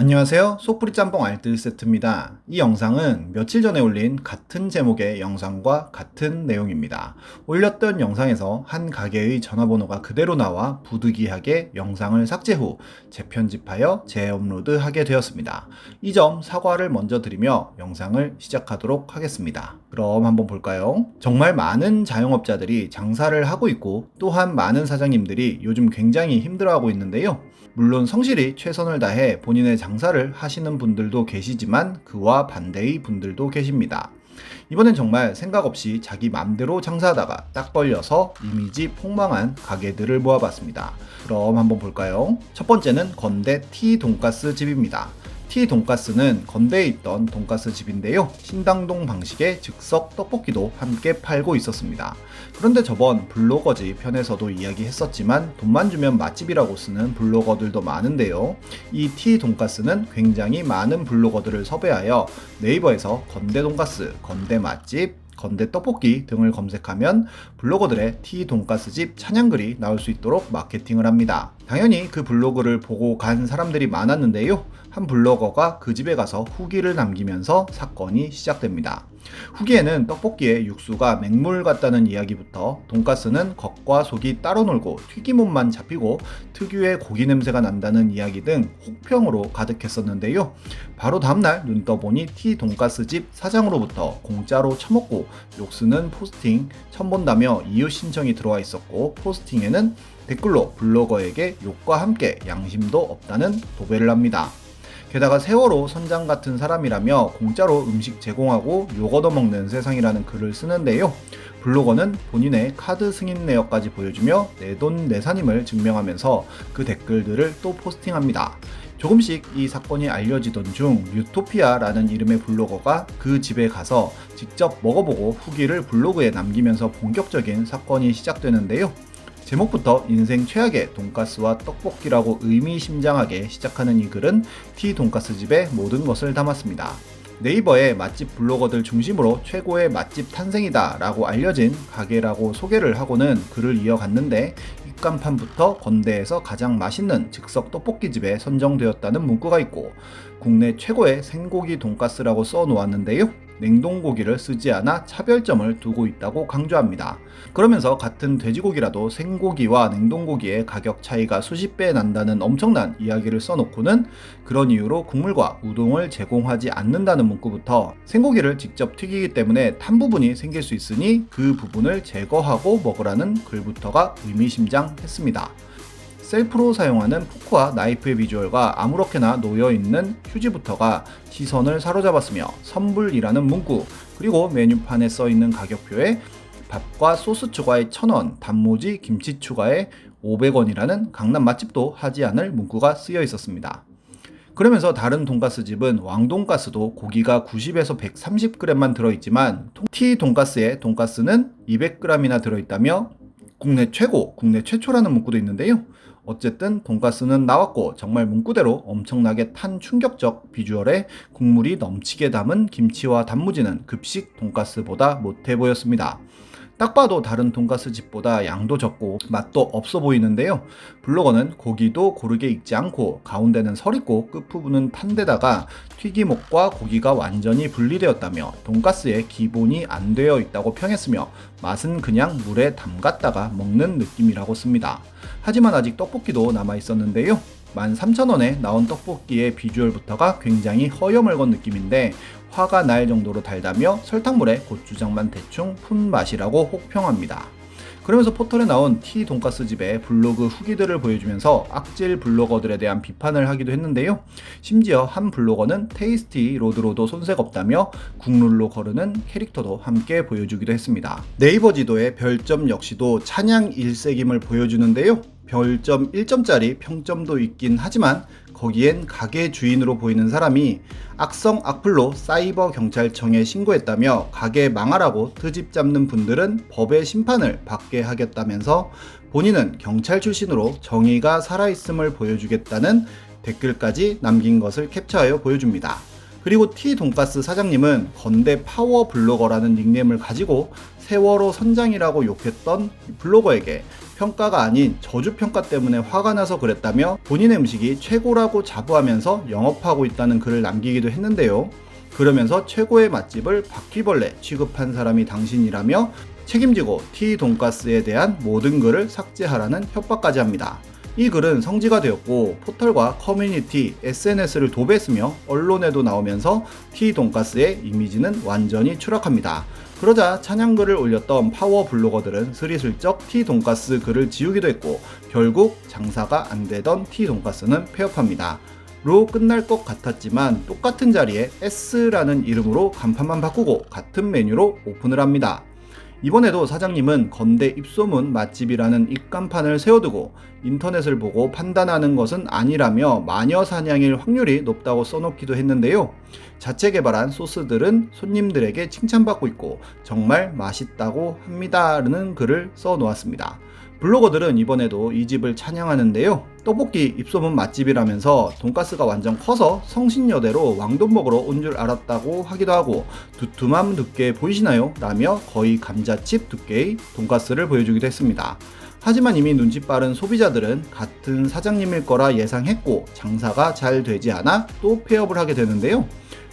안녕하세요. 속풀이 짬뽕 알뜰 세트입니다. 이 영상은 며칠 전에 올린 같은 제목의 영상과 같은 내용입니다. 올렸던 영상에서 한 가게의 전화번호가 그대로 나와 부득이하게 영상을 삭제 후 재편집하여 재업로드하게 되었습니다. 이 점 사과를 먼저 드리며 영상을 시작하도록 하겠습니다. 그럼 한번 볼까요? 정말 많은 자영업자들이 장사를 하고 있고 또한 많은 사장님들이 요즘 굉장히 힘들어하고 있는데요. 물론 성실히 최선을 다해 본인의 장사를 하시는 분들도 계시지만 그와 반대의 분들도 계십니다. 이번엔 정말 생각 없이 자기 맘대로 장사하다가 딱 걸려서 이미지 폭망한 가게들을 모아봤습니다. 그럼 한번 볼까요? 첫 번째는 건대 T 돈가스 집입니다. T 돈가스는 건대에 있던 돈가스 집인데요. 신당동 방식의 즉석 떡볶이도 함께 팔고 있었습니다. 그런데 저번 블로거지 편에서도 이야기했었지만 돈만 주면 맛집이라고 쓰는 블로거들도 많은데요. 이 T 돈가스는 굉장히 많은 블로거들을 섭외하여 네이버에서 건대 돈가스, 건대 맛집, 건대 떡볶이 등을 검색하면 블로거들의 T 돈가스집 찬양글이 나올 수 있도록 마케팅을 합니다. 당연히 그 블로그를 보고 간 사람들이 많았는데요. 한 블로거가 그 집에 가서 후기를 남기면서 사건이 시작됩니다. 후기에는 떡볶이의 육수가 맹물 같다는 이야기부터 돈가스는 겉과 속이 따로 놀고 튀김옷만 잡히고 특유의 고기 냄새가 난다는 이야기 등 혹평으로 가득했었는데요. 바로 다음날 눈 떠보니 T 돈가스 집 사장으로부터 공짜로 처먹고 욕쓰는 포스팅 처음 본다며 이유 신청이 들어와 있었고, 포스팅에는 댓글로 블로거에게 욕과 함께 양심도 없다는 도배를 합니다. 게다가 세월호 선장 같은 사람이라며 공짜로 음식 제공하고 욕 얻어먹는 세상이라는 글을 쓰는데요. 블로거는 본인의 카드 승인 내역까지 보여주며 내돈내산임을 증명하면서 그 댓글들을 또 포스팅합니다. 조금씩 이 사건이 알려지던 중 유토피아라는 이름의 블로거가 그 집에 가서 직접 먹어보고 후기를 블로그에 남기면서 본격적인 사건이 시작되는데요. 제목부터 인생 최악의 돈가스와 떡볶이라고 의미심장하게 시작하는 이 글은 T 돈가스 집의 모든 것을 담았습니다. 네이버의 맛집 블로거들 중심으로 최고의 맛집 탄생이다 라고 알려진 가게라고 소개를 하고는 글을 이어갔는데, 입간판부터 건대에서 가장 맛있는 즉석 떡볶이집에 선정되었다는 문구가 있고 국내 최고의 생고기 돈가스라고 써놓았는데요. 냉동고기를 쓰지 않아 차별점을 두고 있다고 강조합니다. 그러면서 같은 돼지고기라도 생고기와 냉동고기의 가격 차이가 수십 배 난다는 엄청난 이야기를 써놓고는 그런 이유로 국물과 우동을 제공하지 않는다는 문구부터 생고기를 직접 튀기기 때문에 탄 부분이 생길 수 있으니 그 부분을 제거하고 먹으라는 글부터가 의미심장했습니다. 셀프로 사용하는 포크와 나이프의 비주얼과 아무렇게나 놓여있는 휴지부터가 시선을 사로잡았으며 선불이라는 문구, 그리고 메뉴판에 써있는 가격표에 밥과 소스 추가에 1,000원, 단무지, 김치 추가에 500원이라는 강남 맛집도 하지 않을 문구가 쓰여 있었습니다. 그러면서 다른 돈가스 집은 왕돈가스도 고기가 90에서 130g만 들어있지만 T 돈가스의 돈가스는 200g이나 들어있다며 국내 최고, 국내 최초라는 문구도 있는데요. 어쨌든 돈가스는 나왔고 정말 문구대로 엄청나게 탄 충격적 비주얼에 국물이 넘치게 담은 김치와 단무지는 급식 돈가스보다 못해 보였습니다. 딱 봐도 다른 돈가스 집보다 양도 적고 맛도 없어 보이는데요. 블로거는 고기도 고르게 익지 않고 가운데는 설 있고 끝부분은 탄 데다가 튀김옷과 고기가 완전히 분리되었다며 돈가스에 기본이 안 되어 있다고 평했으며 맛은 그냥 물에 담갔다가 먹는 느낌이라고 씁니다. 하지만 아직 떡볶이도 남아 있었는데요. 13,000원에 나온 떡볶이의 비주얼부터가 굉장히 허여멀건 느낌인데 화가 날 정도로 달다며 설탕물에 고추장만 대충 푼 맛이라고 혹평합니다. 그러면서 포털에 나온 T 돈가스 집의 블로그 후기들을 보여주면서 악질 블로거들에 대한 비판을 하기도 했는데요. 심지어 한 블로거는 테이스티 로드로도 손색 없다며 국룰로 거르는 캐릭터도 함께 보여주기도 했습니다. 네이버 지도의 별점 역시도 찬양 일색임을 보여주는데요. 별점 1점짜리 평점도 있긴 하지만 거기엔 가게 주인으로 보이는 사람이 악성 악플로 사이버 경찰청에 신고했다며 가게 망하라고 트집 잡는 분들은 법의 심판을 받게 하겠다면서 본인은 경찰 출신으로 정의가 살아있음을 보여주겠다는 댓글까지 남긴 것을 캡처하여 보여줍니다. 그리고 T 돈가스 사장님은 건대 파워 블로거라는 닉네임을 가지고 세월호 선장이라고 욕했던 블로거에게 평가가 아닌 저주평가 때문에 화가 나서 그랬다며 본인의 음식이 최고라고 자부하면서 영업하고 있다는 글을 남기기도 했는데요. 그러면서 최고의 맛집을 바퀴벌레 취급한 사람이 당신이라며 책임지고 T 돈가스에 대한 모든 글을 삭제하라는 협박까지 합니다. 이 글은 성지가 되었고 포털과 커뮤니티, SNS를 도배했으며 언론에도 나오면서 T 돈가스의 이미지는 완전히 추락합니다. 그러자 찬양글을 올렸던 파워 블로거들은 스리슬쩍 T 돈가스 글을 지우기도 했고 결국 장사가 안 되던 T 돈가스는 폐업합니다. 로 끝날 것 같았지만 똑같은 자리에 S라는 이름으로 간판만 바꾸고 같은 메뉴로 오픈을 합니다. 이번에도 사장님은 건대 입소문 맛집이라는 입간판을 세워두고 인터넷을 보고 판단하는 것은 아니라며 마녀 사냥일 확률이 높다고 써놓기도 했는데요. 자체 개발한 소스들은 손님들에게 칭찬받고 있고 정말 맛있다고 합니다라는 글을 써놓았습니다. 블로거들은 이번에도 이 집을 찬양하는데요. 떡볶이 입소문 맛집이라면서 돈가스가 완전 커서 성신여대로 왕돈 먹으러 온 줄 알았다고 하기도 하고 두툼함 두께 보이시나요? 라며 거의 감자칩 두께의 돈가스를 보여주기도 했습니다. 하지만 이미 눈치 빠른 소비자들은 같은 사장님일 거라 예상했고 장사가 잘 되지 않아 또 폐업을 하게 되는데요.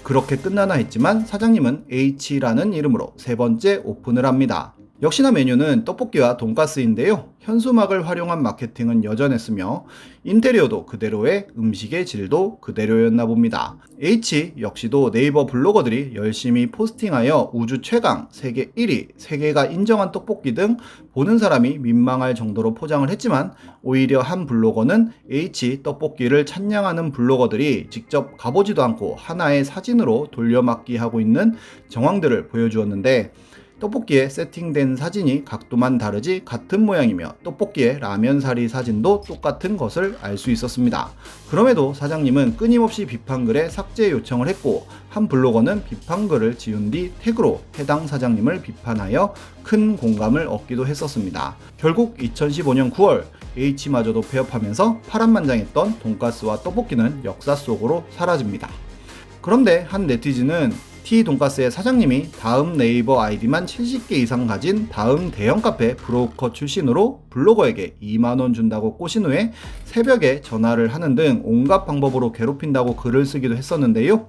그렇게 끝나나 했지만 사장님은 H라는 이름으로 세 번째 오픈을 합니다. 역시나 메뉴는 떡볶이와 돈가스인데요. 현수막을 활용한 마케팅은 여전했으며 인테리어도 그대로의 음식의 질도 그대로였나 봅니다. H 역시도 네이버 블로거들이 열심히 포스팅하여 우주 최강, 세계 1위, 세계가 인정한 떡볶이 등 보는 사람이 민망할 정도로 포장을 했지만 오히려 한 블로거는 H 떡볶이를 찬양하는 블로거들이 직접 가보지도 않고 하나의 사진으로 돌려막기 하고 있는 정황들을 보여주었는데 떡볶이에 세팅된 사진이 각도만 다르지 같은 모양이며 떡볶이의 라면사리 사진도 똑같은 것을 알 수 있었습니다. 그럼에도 사장님은 끊임없이 비판글에 삭제 요청을 했고 한 블로거는 비판글을 지운 뒤 태그로 해당 사장님을 비판하여 큰 공감을 얻기도 했었습니다. 결국 2015년 9월 H마저도 폐업하면서 파란만장했던 돈가스와 떡볶이는 역사 속으로 사라집니다. 그런데 한 네티즌은 T 돈가스의 사장님이 다음 네이버 아이디만 70개 이상 가진 다음 대형 카페 브로커 출신으로 블로거에게 2만원 준다고 꼬신 후에 새벽에 전화를 하는 등 온갖 방법으로 괴롭힌다고 글을 쓰기도 했었는데요.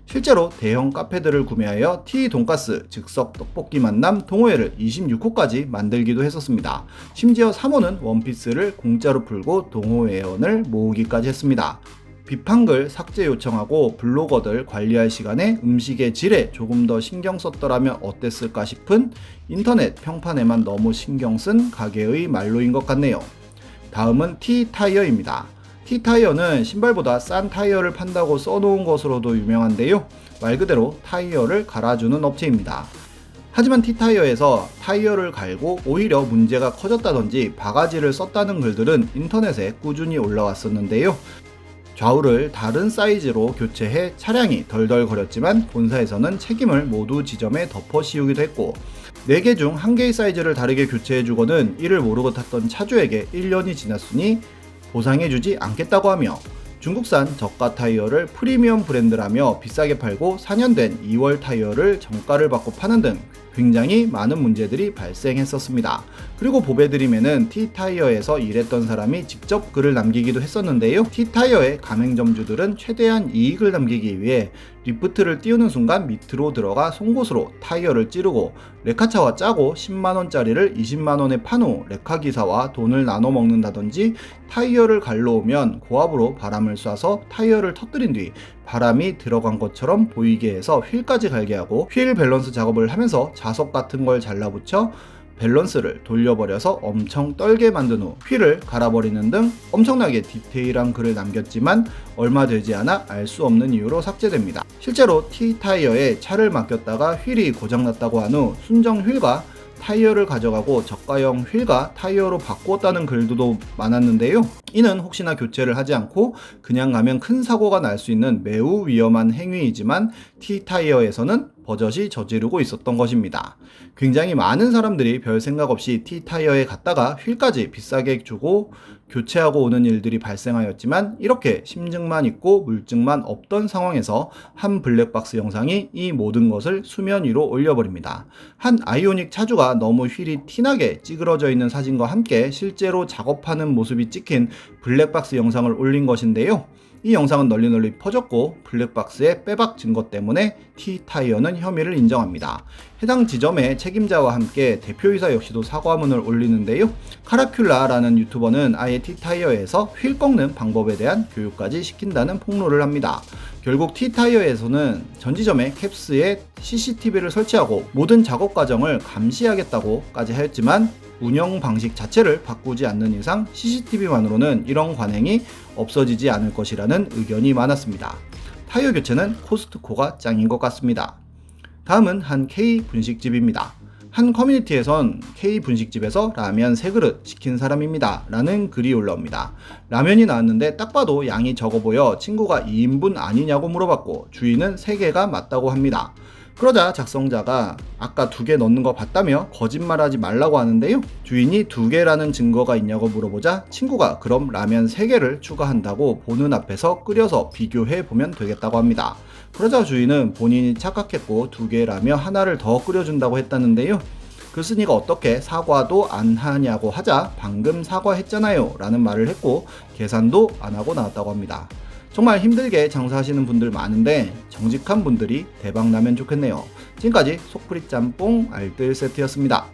실제로 대형 카페들을 구매하여 T 돈가스 즉석 떡볶이 만남 동호회를 26호까지 만들기도 했었습니다. 심지어 3호는 원피스를 공짜로 풀고 동호회원을 모으기까지 했습니다. 비판글 삭제 요청하고 블로거들 관리할 시간에 음식의 질에 조금 더 신경 썼더라면 어땠을까 싶은 인터넷 평판에만 너무 신경 쓴 가게의 말로인 것 같네요. 다음은 T-타이어입니다. T-타이어는 신발보다 싼 타이어를 판다고 써놓은 것으로도 유명한데요. 말 그대로 타이어를 갈아주는 업체입니다. 하지만 T-타이어에서 타이어를 갈고 오히려 문제가 커졌다든지 바가지를 썼다는 글들은 인터넷에 꾸준히 올라왔었는데요. 좌우를 다른 사이즈로 교체해 차량이 덜덜거렸지만 본사에서는 책임을 모두 지점에 덮어 씌우기도 했고 4개 중 1개의 사이즈를 다르게 교체해주고는 이를 모르고 탔던 차주에게 1년이 지났으니 보상해주지 않겠다고 하며 중국산 저가 타이어를 프리미엄 브랜드라며 비싸게 팔고 4년 된 2월 타이어를 정가를 받고 파는 등 굉장히 많은 문제들이 발생했었습니다. 그리고 보배드림에는 T-타이어에서 일했던 사람이 직접 글을 남기기도 했었는데요. T-타이어의 가맹점주들은 최대한 이익을 남기기 위해 리프트를 띄우는 순간 밑으로 들어가 송곳으로 타이어를 찌르고 레카차와 짜고 10만원짜리를 20만원에 판 후 레카기사와 돈을 나눠 먹는다든지 타이어를 갈러오면 고압으로 바람을 쏴서 타이어를 터뜨린 뒤 바람이 들어간 것처럼 보이게 해서 휠까지 갈게 하고 휠 밸런스 작업을 하면서 자석 같은 걸 잘라붙여 밸런스를 돌려버려서 엄청 떨게 만든 후 휠을 갈아버리는 등 엄청나게 디테일한 글을 남겼지만 얼마 되지 않아 알 수 없는 이유로 삭제됩니다. 실제로 T-타이어에 차를 맡겼다가 휠이 고장났다고 한 후 순정 휠과 타이어를 가져가고 저가형 휠과 타이어로 바꾸었다는 글도 많았는데요. 이는 혹시나 교체를 하지 않고 그냥 가면 큰 사고가 날 수 있는 매우 위험한 행위이지만 T-타이어에서는 버젓이 저지르고 있었던 것입니다. 굉장히 많은 사람들이 별 생각 없이 T-타이어에 갔다가 휠까지 비싸게 주고 교체하고 오는 일들이 발생하였지만 이렇게 심증만 있고 물증만 없던 상황에서 한 블랙박스 영상이 이 모든 것을 수면 위로 올려버립니다. 한 아이오닉 차주가 너무 휠이 티나게 찌그러져 있는 사진과 함께 실제로 작업하는 모습이 찍힌 블랙박스 영상을 올린 것인데요. 이 영상은 널리 퍼졌고 블랙박스의 빼박 증거 때문에 T타이어는 혐의를 인정합니다. 해당 지점의 책임자와 함께 대표이사 역시도 사과문을 올리는데요. 카라큘라라는 유튜버는 아예 T타이어에서 휠 꺾는 방법에 대한 교육까지 시킨다는 폭로를 합니다. 결국 T타이어에서는 전 지점에 캡스에 CCTV를 설치하고 모든 작업 과정을 감시하겠다고까지 하였지만 운영 방식 자체를 바꾸지 않는 이상 CCTV만으로는 이런 관행이 없어지지 않을 것이라는 의견이 많았습니다. 타이어 교체는 코스트코가 짱인 것 같습니다. 다음은 한 K 분식집입니다. 한 커뮤니티에선 K 분식집에서 라면 3그릇 시킨 사람입니다 라는 글이 올라옵니다. 라면이 나왔는데 딱 봐도 양이 적어 보여 친구가 2인분 아니냐고 물어봤고 주인은 3개가 맞다고 합니다. 그러자 작성자가 아까 2개 넣는 거 봤다며 거짓말하지 말라고 하는데요. 주인이 2개라는 증거가 있냐고 물어보자 친구가 그럼 라면 3개를 추가한다고 보는 앞에서 끓여서 비교해 보면 되겠다고 합니다. 그러자 주인은 본인이 착각했고 2개라며 하나를 더 끓여준다고 했다는데요. 글쓴이가 어떻게 사과도 안 하냐고 하자 방금 사과했잖아요 라는 말을 했고 계산도 안 하고 나왔다고 합니다. 정말 힘들게 장사하시는 분들 많은데 정직한 분들이 대박나면 좋겠네요. 지금까지 속풀이 짬뽕 알뜰 세트였습니다.